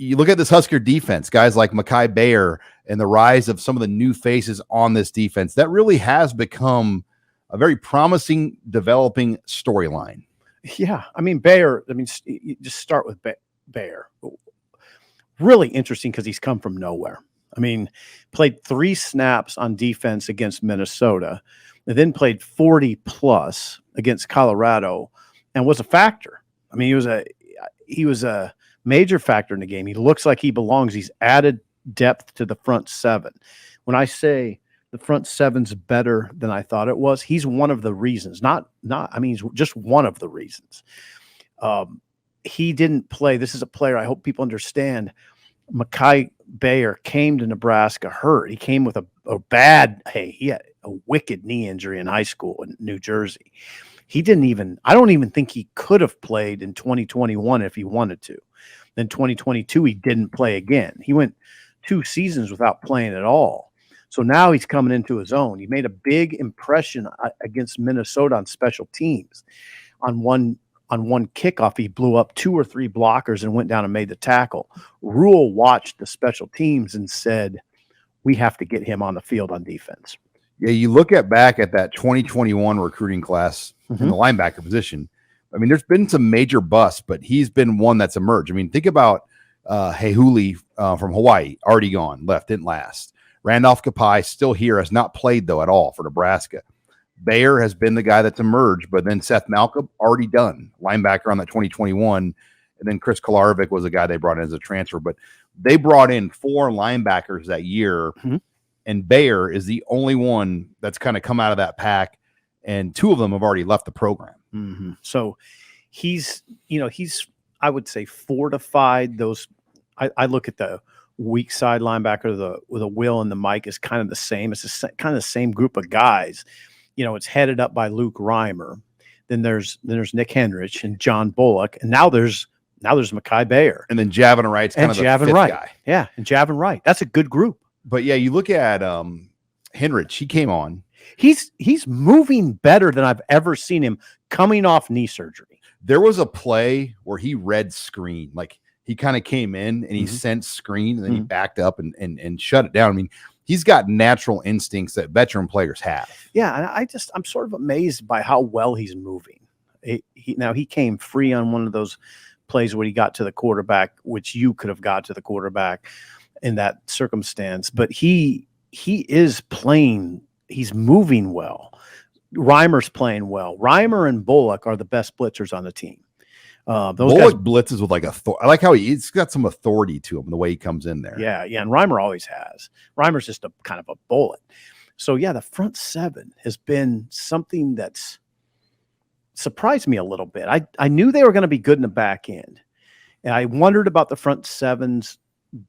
you look at this Husker defense, guys like Mekhi Bayer and the rise of some of the new faces on this defense, that really has become a very promising, developing storyline. Yeah. I mean, Bayer, you just start with Bayer. Really interesting because he's come from nowhere. I mean, played 3 snaps on defense against Minnesota, and then played 40 plus against Colorado and was a factor. I mean, he was a major factor in the game. He looks like he belongs. He's added depth to the front 7. When I say the front 7's better than I thought it was, he's one of the reasons. He's just one of the reasons. He didn't play. This is a player I hope people understand. Mekhi Bayer came to Nebraska hurt. He came with he had a wicked knee injury in high school in New Jersey. I don't even think he could have played in 2021 if he wanted to. Then 2022, he didn't play again. He went 2 seasons without playing at all. So now he's coming into his own. He made a big impression against Minnesota on special teams. On one kickoff, he blew up 2 or 3 blockers and went down and made the tackle. Rhule watched the special teams and said, we have to get him on the field on defense. Yeah, you look back at that 2021 recruiting class in the linebacker position. I mean, there's been some major busts, but he's been one that's emerged. I mean, think about Rhule from Hawaii, already gone, left, didn't last. Randolph Kapai, still here, has not played, though, at all for Nebraska. Bayer has been the guy that's emerged, but then Seth Malcolm, already done, linebacker on that 2021. And then Chris Kolarevic was the guy they brought in as a transfer. But they brought in 4 linebackers that year, and Bayer is the only one that's kind of come out of that pack, and 2 of them have already left the program. So he's I would say fortified those. I look at the weak side linebacker, with a Will and the Mike is kind of the same. It's kind of the same group of guys. It's headed up by Luke Reimer. Then there's Nick Henrich and John Bullock, and now there's Mekhi Bayer, and then Javin Wright's kind of the 5th guy. Yeah, and Javin Wright. That's a good group. But yeah, you look at Henrich. He came on. He's moving better than I've ever seen him coming off knee surgery. There was a play where he read screen, like he kind of came in and he sensed screen, and then he backed up and shut it down. I mean, he's got natural instincts that veteran players have. Yeah, and I'm sort of amazed by how well he's moving. He came free on one of those plays when he got to the quarterback, which you could have got to the quarterback in that circumstance. But he is playing. He's moving well. Reimer's playing well. Reimer and Bullock are the best blitzers on the team. Those Bullock blitzes with I like how he's got some authority to him, the way he comes in there. Yeah, and Reimer always has. Reimer's just a kind of a bullet. So yeah, the front 7 has been something that's surprised me a little bit. I knew they were going to be good in the back end, and I wondered about the front 7's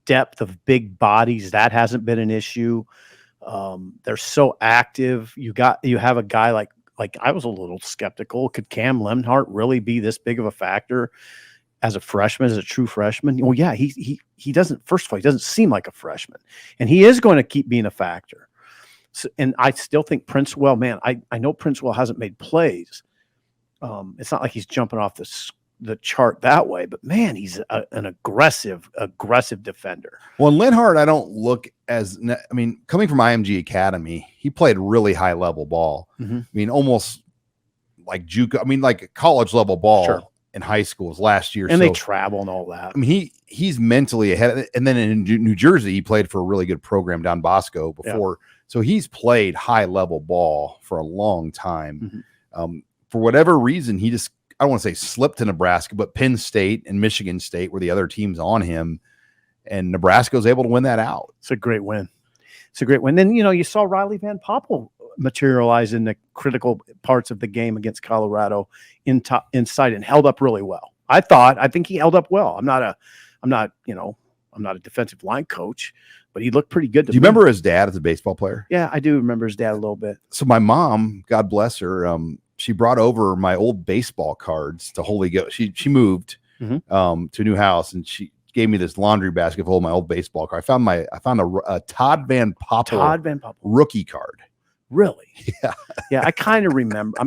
depth of big bodies. That hasn't been an issue. They're so active. You have a guy like I was a little skeptical. Could Cam Lemhart really be this big of a factor as a freshman, as a true freshman? Well, yeah, he doesn't. First of all, he doesn't seem like a freshman, and he is going to keep being a factor. So, and I still think Princewell, man, I know Princewell hasn't made plays. It's not like he's jumping off the chart that way, but man, he's an aggressive defender. Well, Lenhart, I don't look as, coming from IMG Academy, he played really high level ball. Almost like JUCO, like college level ball in high schools last year. And they travel and all that. He's mentally ahead. And then in New Jersey, he played for a really good program, Don Bosco, before. Yeah. So he's played high level ball for a long time. For whatever reason, he just, I don't want to say slipped to Nebraska, but Penn State and Michigan State were the other teams on him, and Nebraska was able to win that out. It's a great win. Then, you saw Riley Van Poppel materialize in the critical parts of the game against Colorado inside and held up really well. I think he held up well. I'm not a defensive line coach, but he looked pretty good. Do you remember his dad as a baseball player? Yeah, I do remember his dad a little bit. So my mom, God bless her, she brought over my old baseball cards to Holy Ghost. She moved to a new house, and she gave me this laundry basket full of my old baseball card. I found a Todd Van Poppel rookie card. Really? Yeah. Yeah, I kind of remember.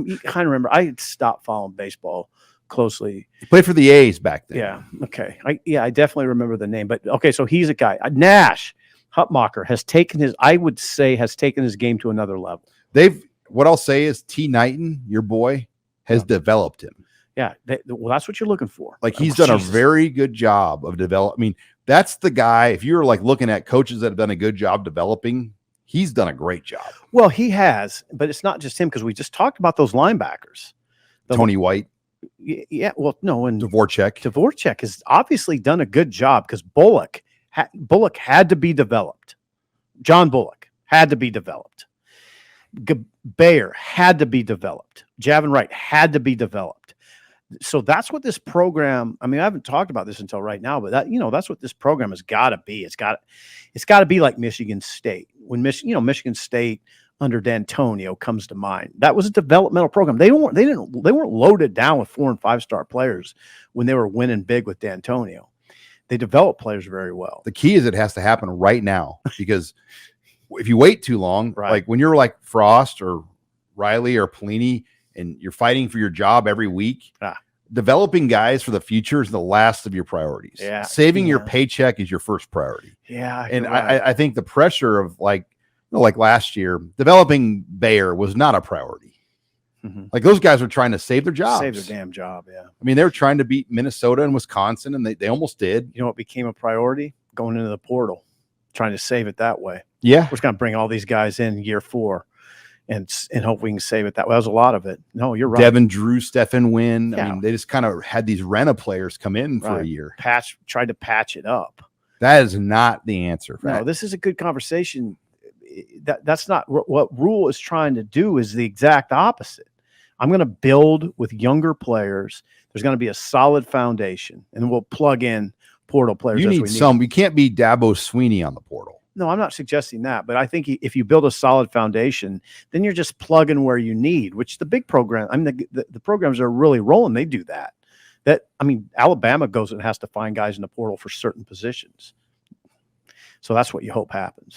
I had stopped following baseball closely. He played for the A's back then. Yeah. Okay. I definitely remember the name. But okay, so he's a guy. Nash Hutmacher has taken his game to another level. What I'll say is T. Knighton, your boy, has developed him. Yeah. Well, that's what you're looking for. Like he's done a very good job of developing. I mean, that's the guy. If you're like looking at coaches that have done a good job developing, he's done a great job. Well, he has, but it's not just him because we just talked about those linebackers. Tony White. Yeah. Well, no, and Dvorak has obviously done a good job because Bullock had to be developed. John Bullock had to be developed. Bayer had to be developed. Javin Wright had to be developed. So that's what this program, I mean, I haven't talked about this until right now, but that's what this program has got to be. It's got to be like Michigan State. When Michigan State under D'Antonio comes to mind. That was a developmental program. They weren't loaded down with 4 and 5-star players when they were winning big with D'Antonio. They developed players very well. The key is it has to happen right now, because if you wait too long, like when you're like Frost or Riley or Pelini and you're fighting for your job every week, developing guys for the future is the last of your priorities. Yeah. Saving your paycheck is your first priority. Yeah. And I think the pressure of like last year, developing Bayer was not a priority. Mm-hmm. Like those guys were trying to save their jobs. Save their damn job, yeah. I mean, they were trying to beat Minnesota and Wisconsin, and they almost did. You know what became a priority? Going into the portal, trying to save it that way. Yeah. We're just going to bring all these guys in year 4 and hope we can save it that way. That was a lot of it. No, you're right. Devin Drew, Stephen Wynn. Yeah. I mean, they just kind of had these Rena players come in for a year. Tried to patch it up. That is not the answer. No, this is a good conversation. That's not what Rhule is trying to do. Is the exact opposite. I'm going to build with younger players. There's going to be a solid foundation, and then we'll plug in portal players. You need some. You can't be Dabo Sweeney on the portal. No, I'm not suggesting that, but I think if you build a solid foundation, then you're just plugging where you need. Which the big program, I mean, the programs that are really rolling, they do that. Alabama goes and has to find guys in the portal for certain positions. So that's what you hope happens.